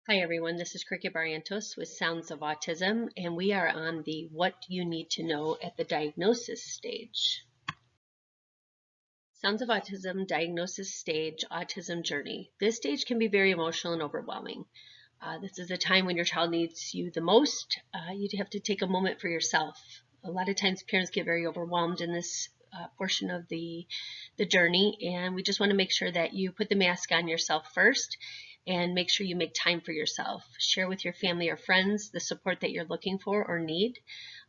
Hi everyone, this is Cricket Barrientos with Sounds of Autism, and we are on the What You Need to Know at the Diagnosis stage. Sounds of Autism, Diagnosis stage, Autism journey. This stage can be very emotional and overwhelming. This is a time when your child needs you the most. You have to take a moment for yourself. A lot of times parents get very overwhelmed in this portion of the journey, and we just want to make sure that you put the mask on yourself first and make sure you make time for yourself. Share with your family or friends the support that you're looking for or need.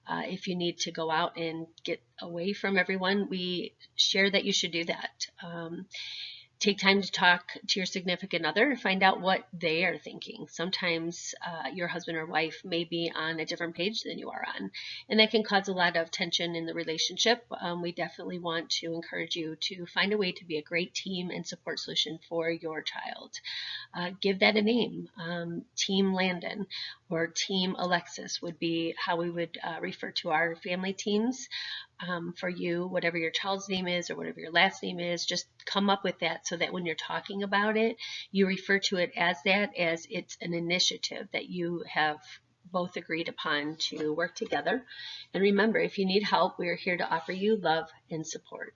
If you need to go out and get away from everyone, we share that you should do that. Take time to talk to your significant other, find out what they are thinking. Sometimes your husband or wife may be on a different page than you are on, and that can cause a lot of tension in the relationship. We definitely want to encourage you to find a way to be a great team and support solution for your child. Give that a name. Team Landon or Team Alexis would be how we would refer to our family teams. For you, whatever your child's name is or whatever your last name is, just come up with that so that when you're talking about it, you refer to it as that, as it's an initiative that you have both agreed upon to work together. And remember, if you need help, we are here to offer you love and support.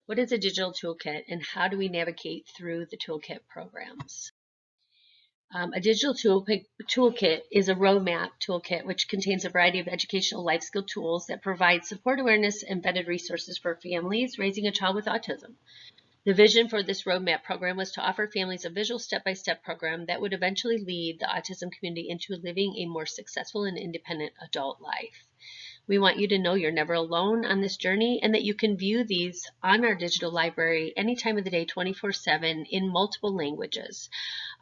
What is a digital toolkit and how do we navigate through the toolkit programs? A digital toolkit is a roadmap toolkit which contains a variety of educational life skill tools that provide support, awareness, and embedded resources for families raising a child with autism. The vision for this roadmap program was to offer families a visual step-by-step program that would eventually lead the autism community into living a more successful and independent adult life. We want you to know you're never alone on this journey and that you can view these on our digital library any time of the day, 24/7, in multiple languages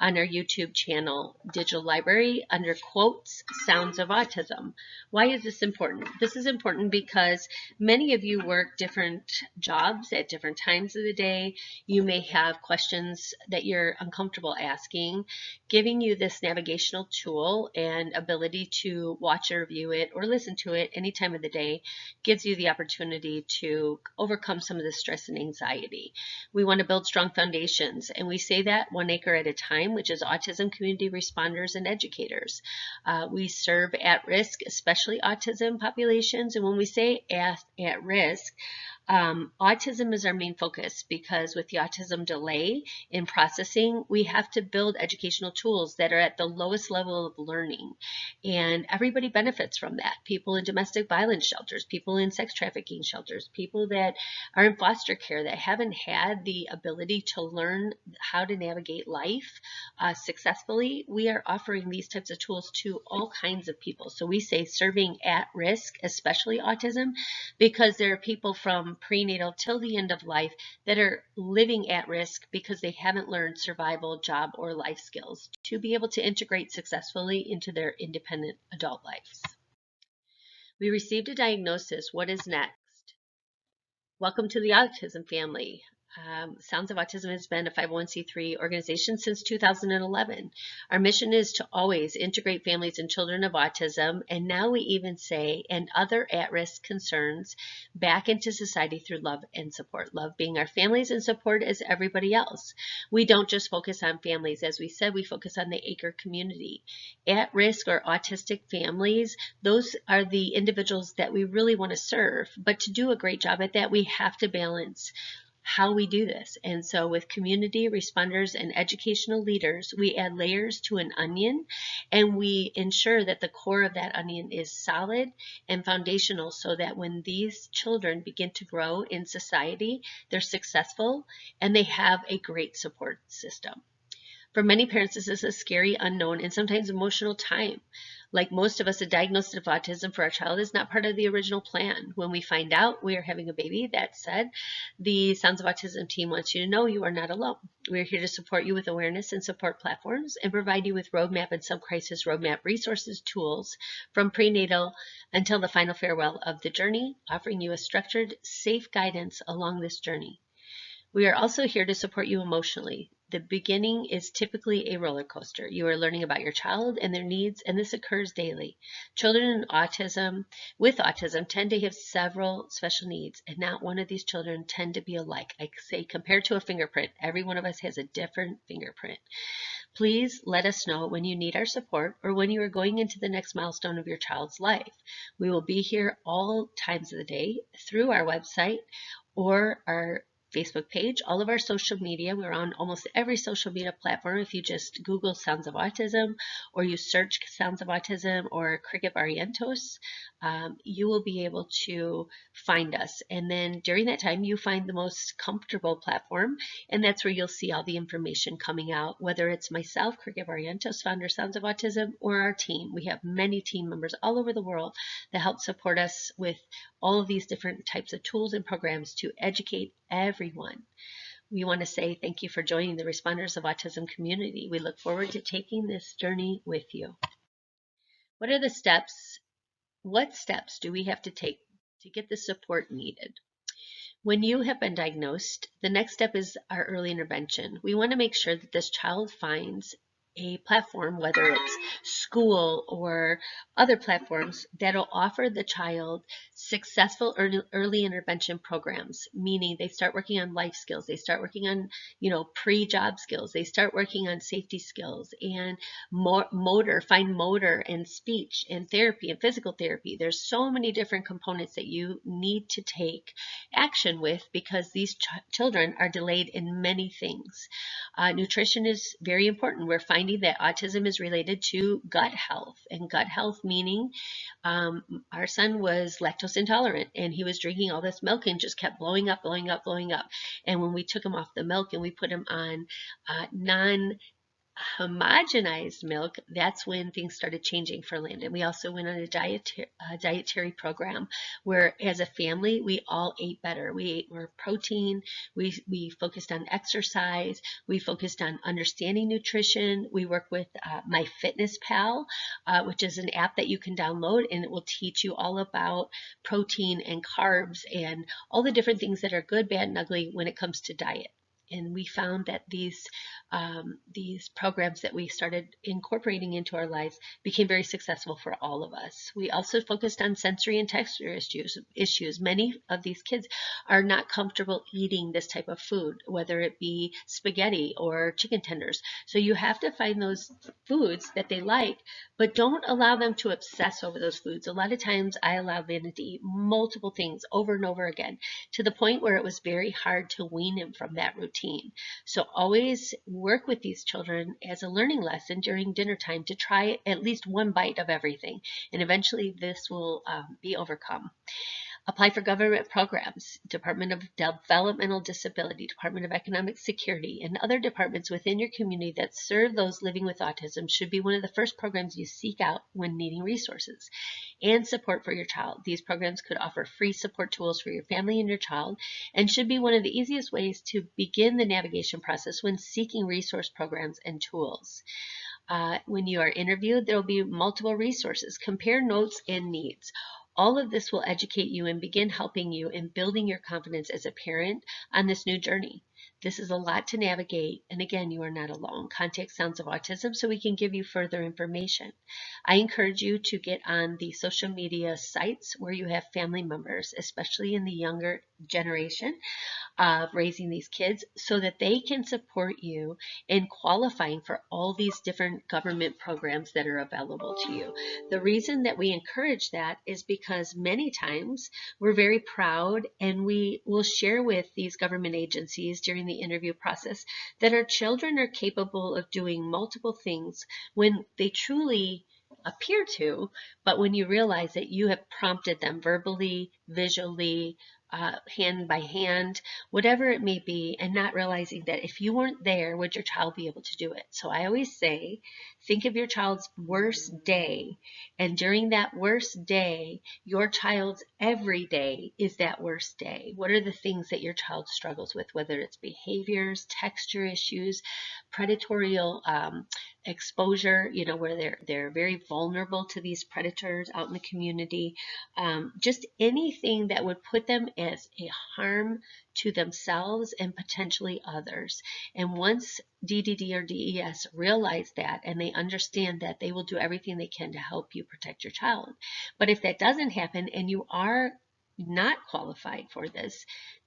on our YouTube channel, Digital Library, under quotes, Sounds of Autism. Why is this important? This is important because many of you work different jobs at different times of the day. You may have questions that you're uncomfortable asking. Giving you this navigational tool and ability to watch or view it or listen to it any time of the day gives you the opportunity to overcome some of the stress and anxiety. We want to build strong foundations, and we say that 1 acre at a time, which is autism community responders and educators. We serve at-risk, especially autism populations, and when we say at risk, autism is our main focus because with the autism delay in processing, we have to build educational tools that are at the lowest level of learning. And everybody benefits from that. People in domestic violence shelters, people in sex trafficking shelters, people that are in foster care that haven't had the ability to learn how to navigate life successfully. We are offering these types of tools to all kinds of people. So we say serving at risk, especially autism, because there are people from prenatal till the end of life that are living at risk because they haven't learned survival, job, or life skills to be able to integrate successfully into their independent adult lives. We received a diagnosis. What is next? Welcome to the autism family. Sounds of Autism has been a 501c3 organization since 2011. Our mission is to always integrate families and children of autism, and now we even say, and other at-risk concerns, back into society through love and support. Love being our families and support as everybody else. We don't just focus on families. As we said, we focus on the acre community. At-risk or autistic families, those are the individuals that we really want to serve, but to do a great job at that, we have to balance how we do this. And so with community responders and educational leaders, we add layers to an onion and we ensure that the core of that onion is solid and foundational so that when these children begin to grow in society, they're successful and they have a great support system. For many parents, this is a scary, unknown, and sometimes emotional time. Like most of us, a diagnosis of autism for our child is not part of the original plan. When we find out we are having a baby, that said, the Sounds of Autism team wants you to know you are not alone. We're here to support you with awareness and support platforms and provide you with roadmap and sub-crisis roadmap resources, tools from prenatal until the final farewell of the journey, offering you a structured, safe guidance along this journey. We are also here to support you emotionally. The beginning is typically a roller coaster. You are learning about your child and their needs, and this occurs daily. Children with autism tend to have several special needs, and not one of these children tend to be alike. I say compared to a fingerprint, every one of us has a different fingerprint. Please let us know when you need our support or when you are going into the next milestone of your child's life. We will be here all times of the day through our website or our Facebook page, all of our social media. We're on almost every social media platform. If you just Google Sounds of Autism or you search Sounds of Autism or Cricket Barrientos, you will be able to find us. And then during that time, you find the most comfortable platform, and that's where you'll see all the information coming out, whether it's myself, Cricket Barrientos, founder Sounds of Autism, or our team. We have many team members all over the world that help support us with all of these different types of tools and programs to educate everyone. We want to say thank you for joining the Responders of Autism community. We look forward to taking this journey with you. What are the steps? What steps do we have to take to get the support needed? When you have been diagnosed, the next step is our early intervention. We want to make sure that this child finds a platform, whether it's school or other platforms, that'll offer the child successful early intervention programs, meaning they start working on life skills, they start working on, pre-job skills, they start working on safety skills and fine motor and speech and therapy and physical therapy. There's so many different components that you need to take action with because these children are delayed in many things. Nutrition is very important. We're finding that autism is related to gut health, and gut health meaning our son was lactose intolerant and he was drinking all this milk and just kept blowing up. And when we took him off the milk and we put him on homogenized milk, that's when things started changing for Landon. We also went on a dietary program where as a family we all ate better. We ate more protein, we focused on exercise, we focused on understanding nutrition. We work with MyFitnessPal, which is an app that you can download, and it will teach you all about protein and carbs and all the different things that are good, bad, and ugly when it comes to diet. And we found that these programs that we started incorporating into our lives became very successful for all of us. We also focused on sensory and texture issues. Many of these kids are not comfortable eating this type of food, whether it be spaghetti or chicken tenders. So you have to find those foods that they like, but don't allow them to obsess over those foods. A lot of times I allowed Landon to eat multiple things over and over again to the point where it was very hard to wean him from that routine. So always work with these children as a learning lesson during dinner time to try at least one bite of everything, and eventually this will be overcome. Apply for government programs. Department of Developmental Disability, Department of Economic Security, and other departments within your community that serve those living with autism should be one of the first programs you seek out when needing resources and support for your child. These programs could offer free support tools for your family and your child, and should be one of the easiest ways to begin the navigation process when seeking resource programs and tools. When you are interviewed, there will be multiple resources. Compare notes and needs. All of this will educate you and begin helping you in building your confidence as a parent on this new journey. This is a lot to navigate, and again, you are not alone. Contact Sounds of Autism so we can give you further information. I encourage you to get on the social media sites where you have family members, especially in the younger generation of raising these kids, so that they can support you in qualifying for all these different government programs that are available to you. The reason that we encourage that is because many times we're very proud, and we will share with these government agencies during the interview process that our children are capable of doing multiple things when they truly appear to, but when you realize that you have prompted them verbally, visually, hand by hand, whatever it may be, and not realizing that if you weren't there, would your child be able to do it? So I always say, think of your child's worst day, and during that worst day, your child's every day is that worst day. What are the things that your child struggles with, whether it's behaviors, texture issues, predatory exposure, where they're very vulnerable to these predators out in the community, just anything that would put them as a harm to themselves and potentially others. And once DDD or DES realize that and they understand that, they will do everything they can to help you protect your child. But if that doesn't happen and you are not qualified for this,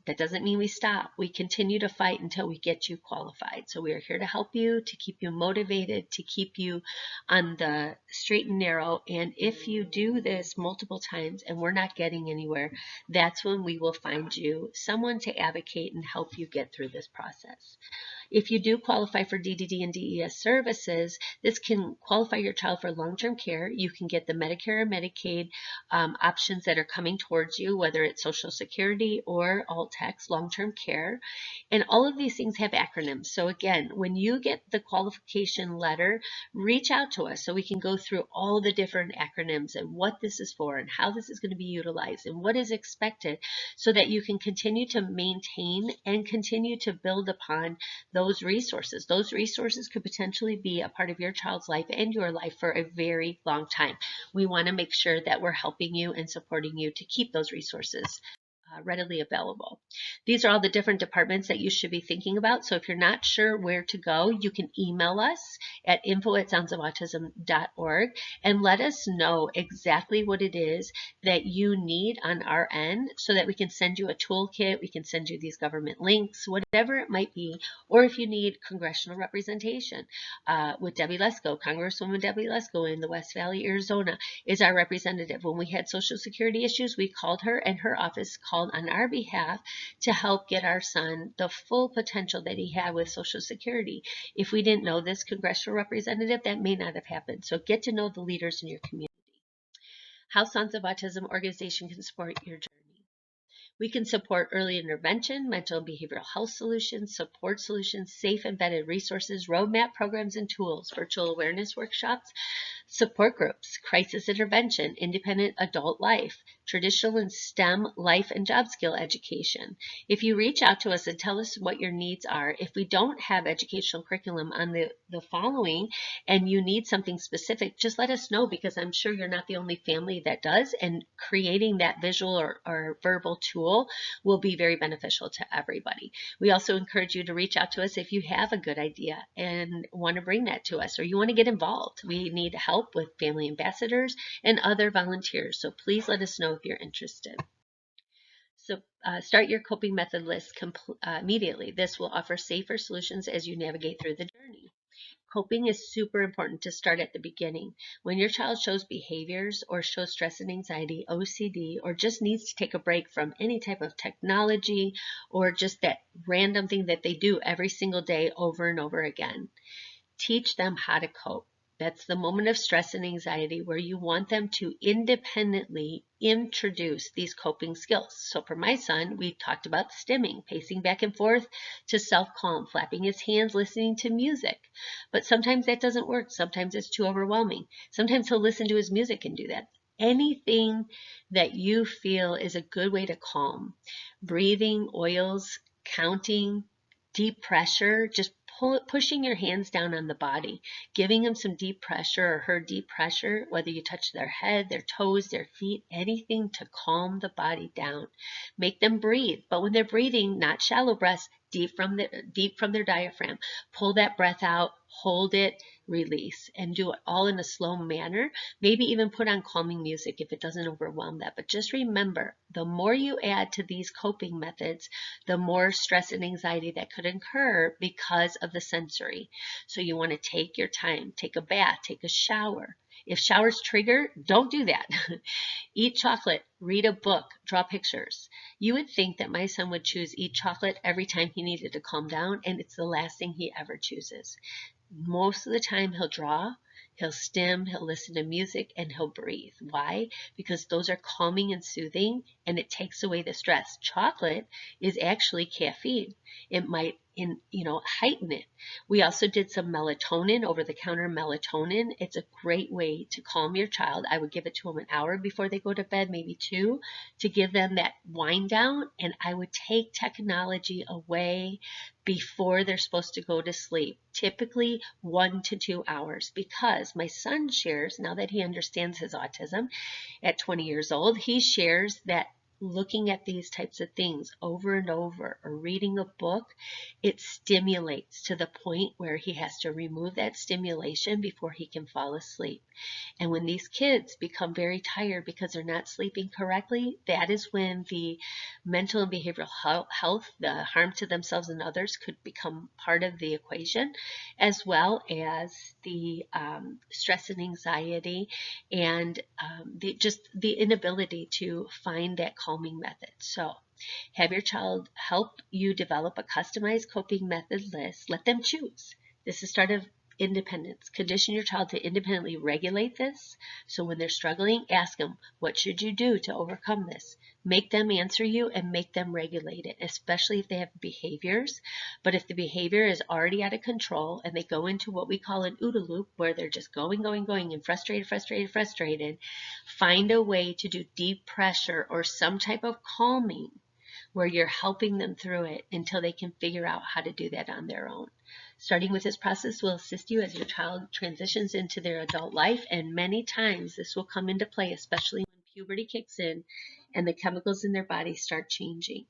That doesn't mean we stop. We continue to fight until we get you qualified. So we are here to help you, to keep you motivated, to keep you on the straight and narrow. And if you do this multiple times and we're not getting anywhere, that's when we will find you someone to advocate and help you get through this process. If you do qualify for DDD and DES services, this can qualify your child for long-term care. You can get the Medicare or Medicaid options that are coming towards you, whether it's Social Security or alt-text long-term care. And all of these things have acronyms. So again, when you get the qualification letter, reach out to us so we can go through all the different acronyms and what this is for and how this is going to be utilized and what is expected, so that you can continue to maintain and continue to build upon those resources. Those resources could potentially be a part of your child's life and your life for a very long time. We want to make sure that we're helping you and supporting you to keep those resources readily available. These are all the different departments that you should be thinking about. So if you're not sure where to go, you can email us at info@soundsofautism.org and let us know exactly what it is that you need on our end, so that we can send you a toolkit, we can send you these government links, whatever it might be. Or if you need congressional representation with Debbie Lesko, Congresswoman Debbie Lesko in the West Valley, Arizona, is our representative. When we had Social Security issues, we called her, and her office called on our behalf to help get our son the full potential that he had with Social Security. If we didn't know this congressional representative, that may not have happened. So get to know the leaders in your community. How Sons of Autism organization can support your journey. We can support early intervention, mental and behavioral health solutions, support solutions, safe embedded resources, roadmap programs and tools, virtual awareness workshops, support groups, crisis intervention, independent adult life, traditional and STEM life and job skill education. If you reach out to us and tell us what your needs are, if we don't have educational curriculum on the following and you need something specific, just let us know, because I'm sure you're not the only family that does, and creating that visual or verbal tool will be very beneficial to everybody. We also encourage you to reach out to us if you have a good idea and want to bring that to us, or you want to get involved. We need help with family ambassadors and other volunteers, so please let us know if you're interested. So start your coping method list immediately. This will offer safer solutions as you navigate through the journey. Coping is super important to start at the beginning. When your child shows behaviors or shows stress and anxiety, OCD, or just needs to take a break from any type of technology, or just that random thing that they do every single day over and over again, teach them how to cope. That's the moment of stress and anxiety where you want them to independently introduce these coping skills. So for my son, we talked about stimming, pacing back and forth to self-calm, flapping his hands, listening to music. But sometimes that doesn't work. Sometimes it's too overwhelming. Sometimes he'll listen to his music and do that. Anything that you feel is a good way to calm. Breathing, oils, counting, deep pressure, just pushing your hands down on the body, giving them some deep pressure or her deep pressure, whether you touch their head, their toes, their feet, anything to calm the body down. Make them breathe, but when they're breathing, not shallow breaths, deep from their diaphragm. Pull that breath out, hold it, release, and do it all in a slow manner. Maybe even put on calming music if it doesn't overwhelm that. But just remember, the more you add to these coping methods, the more stress and anxiety that could occur because of the sensory. So you want to take your time, take a bath, take a shower. If showers trigger, don't do that. Eat chocolate, read a book, draw pictures. You would think that my son would choose eat chocolate every time he needed to calm down, and it's the last thing he ever chooses. Most of the time he'll draw, he'll stim, he'll listen to music, and he'll breathe. Why? Because those are calming and soothing, and it takes away the stress. Chocolate is actually caffeine. It might heighten it. We also did some melatonin, over-the-counter melatonin. It's a great way to calm your child. I would give it to them an hour before they go to bed, maybe 2, to give them that wind down, and I would take technology away before they're supposed to go to sleep, typically 1 to 2 hours, because my son shares, now that he understands his autism at 20 years old, he shares that looking at these types of things over and over or reading a book, it stimulates to the point where he has to remove that stimulation before he can fall asleep. And when these kids become very tired because they're not sleeping correctly, that is when the mental and behavioral health, the harm to themselves and others, could become part of the equation, as well as the stress and anxiety and just the inability to find that calming method. So have your child help you develop a customized coping method list. Let them choose. This is the start of independence. Condition your child to independently regulate this. So when they're struggling, ask them, what should you do to overcome this? Make them answer you and make them regulate it, especially if they have behaviors. But if the behavior is already out of control and they go into what we call an OODA loop, where they're just going, and frustrated, find a way to do deep pressure or some type of calming where you're helping them through it until they can figure out how to do that on their own. Starting with this process will assist you as your child transitions into their adult life, and many times this will come into play, especially when puberty kicks in and the chemicals in their body start changing.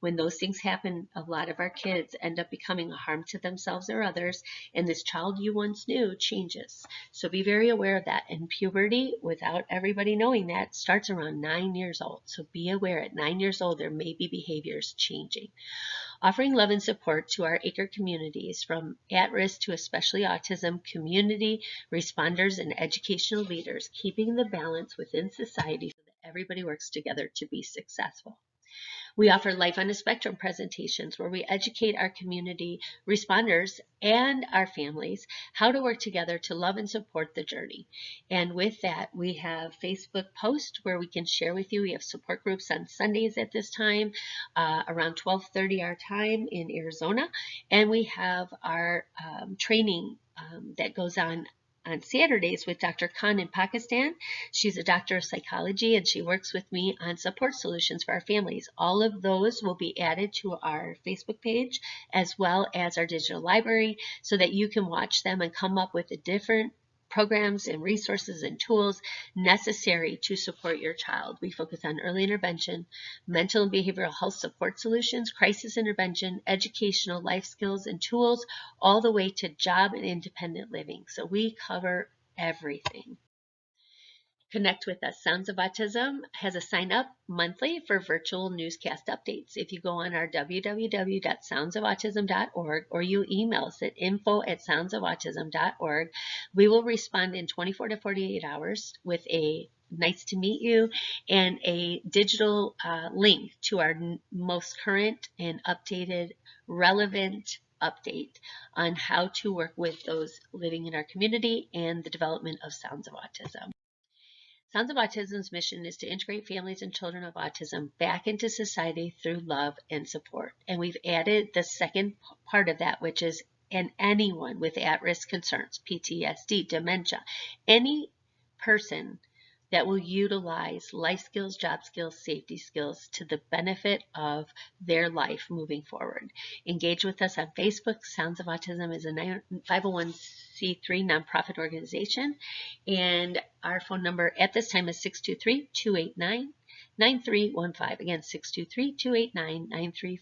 When those things happen, a lot of our kids end up becoming a harm to themselves or others, and this child you once knew changes. So be very aware of that. And puberty, without everybody knowing that, starts around 9 years old. So be aware at 9 years old there may be behaviors changing. Offering love and support to our ACRE communities, from at-risk to especially autism community responders and educational leaders, keeping the balance within society so that everybody works together to be successful. We offer Life on a Spectrum presentations where we educate our community responders and our families how to work together to love and support the journey. And with that, we have Facebook posts where we can share with you. We have support groups on Sundays at this time, around 12:30 our time in Arizona. And we have our training that goes on Saturdays with Dr. Khan in Pakistan. She's a doctor of psychology and she works with me on support solutions for our families. All of those will be added to our Facebook page as well as our digital library so that you can watch them and come up with the different programs and resources and tools necessary to support your child. We focus on early intervention, mental and behavioral health support solutions, crisis intervention, educational life skills and tools, all the way to job and independent living. So we cover everything. Connect with us. Sounds of Autism has a sign up monthly for virtual newscast updates. If you go on our www.soundsofautism.org or you email us at info@soundsofautism.org, we will respond in 24 to 48 hours with a nice to meet you and a digital link to our most current and updated relevant update on how to work with those living in our community and the development of Sounds of Autism. Sounds of Autism's mission is to integrate families and children of autism back into society through love and support. And we've added the second part of that, which is anyone with at-risk concerns, PTSD, dementia, any person that will utilize life skills, job skills, safety skills to the benefit of their life moving forward. Engage with us on Facebook. Sounds of Autism is a 501c3 nonprofit organization, and our phone number at this time is 623-289-9315. Again, 623-289-9315.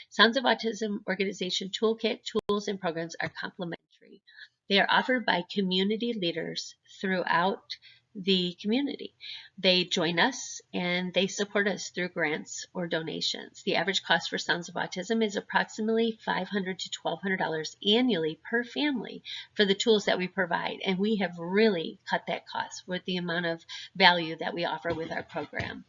Sounds of Autism Organization Toolkit tools and programs are complimentary. They are offered by community leaders throughout the community. They join us and they support us through grants or donations. The average cost for Sounds of Autism is approximately $500 to $1,200 annually per family for the tools that we provide. And we have really cut that cost with the amount of value that we offer with our program.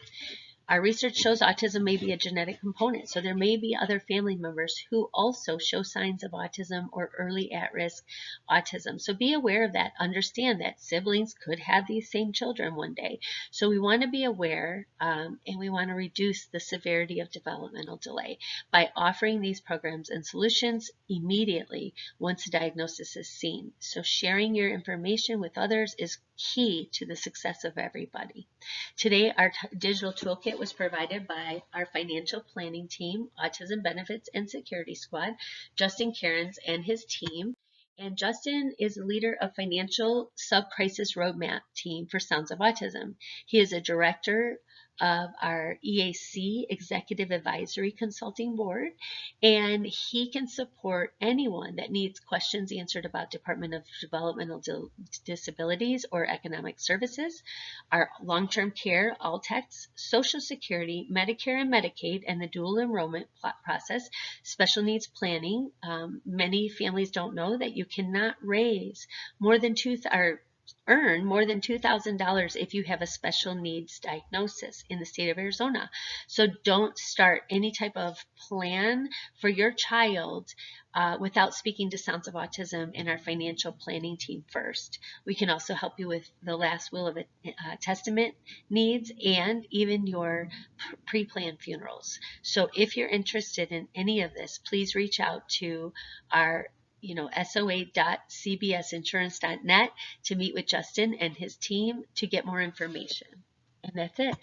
Our research shows autism may be a genetic component, so there may be other family members who also show signs of autism or early at-risk autism. So be aware of that. Understand that siblings could have these same children one day. So we want to be aware and we want to reduce the severity of developmental delay by offering these programs and solutions immediately once a diagnosis is seen. So sharing your information with others is key to the success of everybody. Today, our digital toolkit was provided by our financial planning team, Autism Benefits and Security Squad, Justin Cairns and his team. And Justin is a leader of financial sub-crisis roadmap team for Sounds of Autism. He is a director of our EAC, Executive Advisory Consulting Board, and he can support anyone that needs questions answered about Department of Developmental Disabilities or Economic Services, our long-term care, All-Techs, Social Security, Medicare and Medicaid, and the dual enrollment process, special needs planning. Many families don't know that you cannot raise more than earn more than $2,000 if you have a special needs diagnosis in the state of Arizona. So don't start any type of plan for your child without speaking to Sounds of Autism and our financial planning team first. We can also help you with the last will of a testament needs and even your pre-planned funerals. So if you're interested in any of this, please reach out to our soa.cbsinsurance.net to meet with Justin and his team to get more information. And that's it.